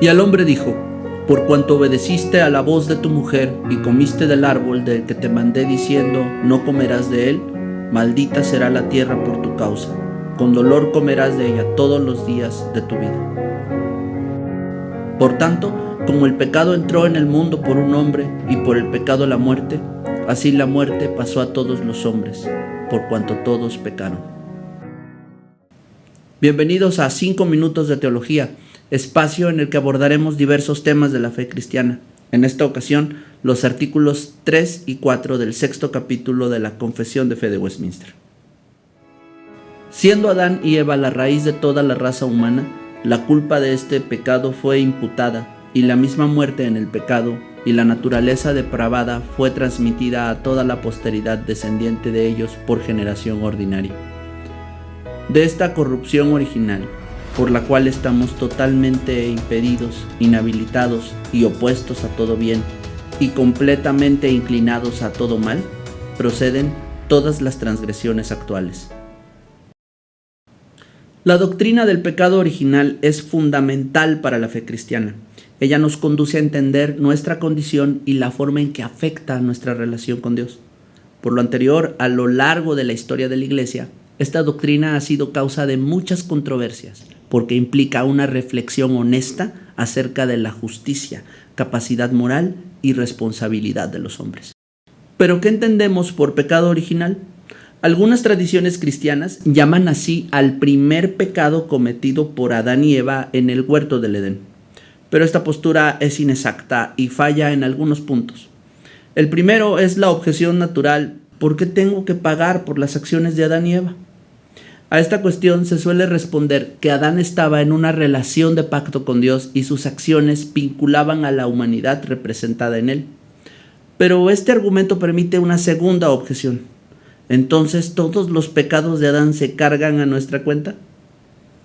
Y al hombre dijo: por cuanto obedeciste a la voz de tu mujer y comiste del árbol del que te mandé diciendo, no comerás de él, maldita será la tierra por tu causa. Con dolor comerás de ella todos los días de tu vida. Por tanto, como el pecado entró en el mundo por un hombre y por el pecado la muerte, así la muerte pasó a todos los hombres, por cuanto todos pecaron. Bienvenidos a 5 minutos de teología, espacio en el que abordaremos diversos temas de la fe cristiana. En esta ocasión, los artículos 3 y 4 del 6º capítulo de la Confesión de Fe de Westminster. Siendo Adán y Eva la raíz de toda la raza humana, la culpa de este pecado fue imputada, y la misma muerte en el pecado y la naturaleza depravada fue transmitida a toda la posteridad descendiente de ellos por generación ordinaria. De esta corrupción original, por la cual estamos totalmente impedidos, inhabilitados y opuestos a todo bien, y completamente inclinados a todo mal, proceden todas las transgresiones actuales. La doctrina del pecado original es fundamental para la fe cristiana. Ella nos conduce a entender nuestra condición y la forma en que afecta a nuestra relación con Dios. Por lo anterior, a lo largo de la historia de la Iglesia, esta doctrina ha sido causa de muchas controversias, porque implica una reflexión honesta acerca de la justicia, capacidad moral y responsabilidad de los hombres. ¿Pero qué entendemos por pecado original? Algunas tradiciones cristianas llaman así al primer pecado cometido por Adán y Eva en el huerto del Edén. Pero esta postura es inexacta y falla en algunos puntos. El primero es la objeción natural: ¿por qué tengo que pagar por las acciones de Adán y Eva? A esta cuestión se suele responder que Adán estaba en una relación de pacto con Dios y sus acciones vinculaban a la humanidad representada en él. Pero este argumento permite una segunda objeción. ¿Entonces todos los pecados de Adán se cargan a nuestra cuenta?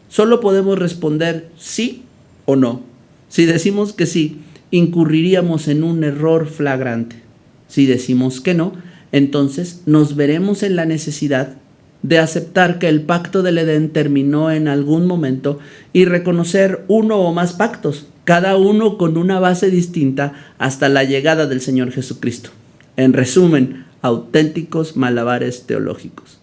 Solo podemos responder sí o no. Si decimos que sí, incurriríamos en un error flagrante. Si decimos que no, entonces nos veremos en la necesidad de aceptar que el pacto del Edén terminó en algún momento y reconocer uno o más pactos, cada uno con una base distinta hasta la llegada del Señor Jesucristo. En resumen, auténticos malabares teológicos.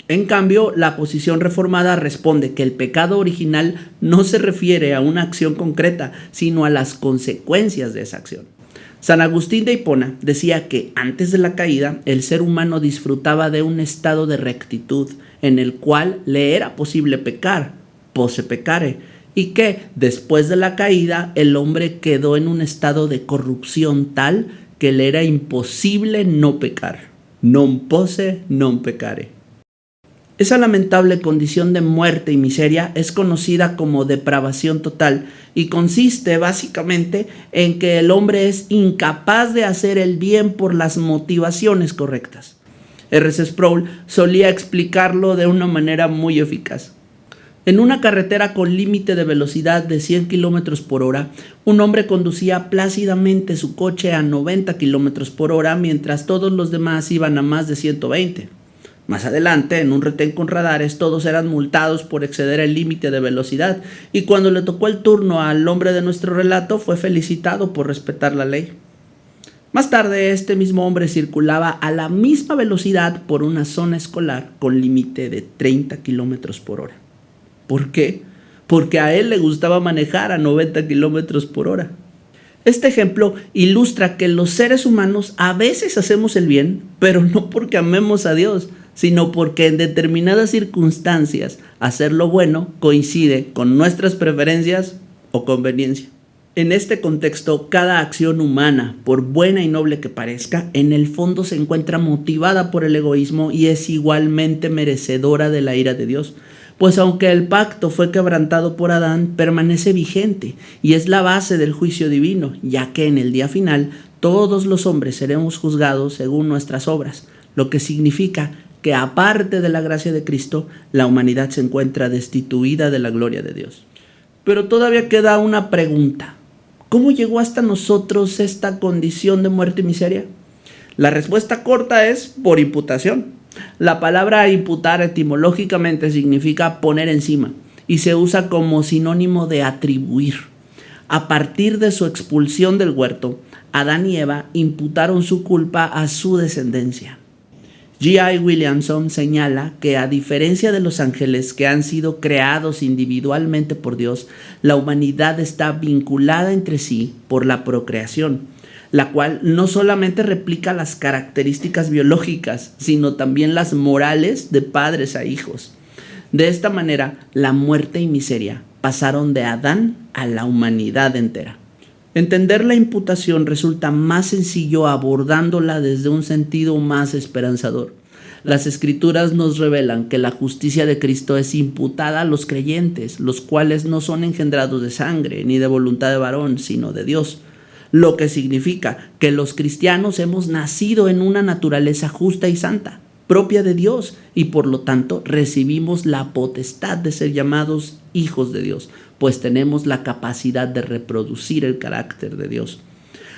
En cambio, la posición reformada responde que el pecado original no se refiere a una acción concreta, sino a las consecuencias de esa acción. San Agustín de Hipona decía que antes de la caída, el ser humano disfrutaba de un estado de rectitud en el cual le era posible pecar, posse peccare, y que después de la caída el hombre quedó en un estado de corrupción tal que le era imposible no pecar. Non posse non peccare. Esa lamentable condición de muerte y miseria es conocida como depravación total y consiste básicamente en que el hombre es incapaz de hacer el bien por las motivaciones correctas. R.C. Sproul solía explicarlo de una manera muy eficaz. En una carretera con límite de velocidad de 100 km por hora, un hombre conducía plácidamente su coche a 90 km por hora mientras todos los demás iban a más de 120. Más adelante, en un retén con radares, todos eran multados por exceder el límite de velocidad y cuando le tocó el turno al hombre de nuestro relato, fue felicitado por respetar la ley. Más tarde, este mismo hombre circulaba a la misma velocidad por una zona escolar con límite de 30 km por hora. ¿Por qué? Porque a él le gustaba manejar a 90 km por hora. Este ejemplo ilustra que los seres humanos a veces hacemos el bien, pero no porque amemos a Dios, sino porque en determinadas circunstancias hacer lo bueno coincide con nuestras preferencias o conveniencia. En este contexto, cada acción humana, por buena y noble que parezca, en el fondo se encuentra motivada por el egoísmo y es igualmente merecedora de la ira de Dios. Pues aunque el pacto fue quebrantado por Adán, permanece vigente y es la base del juicio divino, ya que en el día final todos los hombres seremos juzgados según nuestras obras, lo que significa que aparte de la gracia de Cristo, la humanidad se encuentra destituida de la gloria de Dios. Pero todavía queda una pregunta: ¿cómo llegó hasta nosotros esta condición de muerte y miseria? La respuesta corta es por imputación. La palabra imputar etimológicamente significa poner encima y se usa como sinónimo de atribuir. A partir de su expulsión del huerto, Adán y Eva imputaron su culpa a su descendencia. G.I. Williamson señala que a diferencia de los ángeles que han sido creados individualmente por Dios, la humanidad está vinculada entre sí por la procreación, la cual no solamente replica las características biológicas, sino también las morales de padres a hijos. De esta manera, la muerte y miseria pasaron de Adán a la humanidad entera. Entender la imputación resulta más sencillo abordándola desde un sentido más esperanzador. Las Escrituras nos revelan que la justicia de Cristo es imputada a los creyentes, los cuales no son engendrados de sangre ni de voluntad de varón, sino de Dios. Lo que significa que los cristianos hemos nacido en una naturaleza justa y santa, propia de Dios, y por lo tanto recibimos la potestad de ser llamados hijos de Dios, pues tenemos la capacidad de reproducir el carácter de Dios.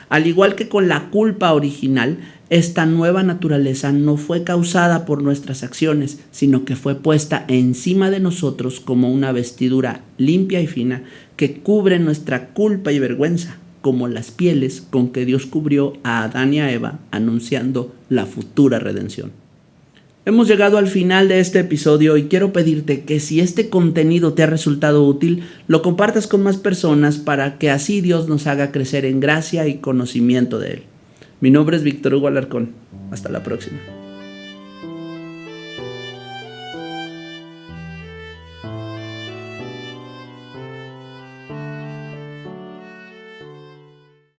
Al igual que con la culpa original, esta nueva naturaleza no fue causada por nuestras acciones, sino que fue puesta encima de nosotros como una vestidura limpia y fina que cubre nuestra culpa y vergüenza, como las pieles con que Dios cubrió a Adán y a Eva, anunciando la futura redención. Hemos llegado al final de este episodio y quiero pedirte que si este contenido te ha resultado útil, lo compartas con más personas para que así Dios nos haga crecer en gracia y conocimiento de Él. Mi nombre es Víctor Hugo Alarcón. Hasta la próxima.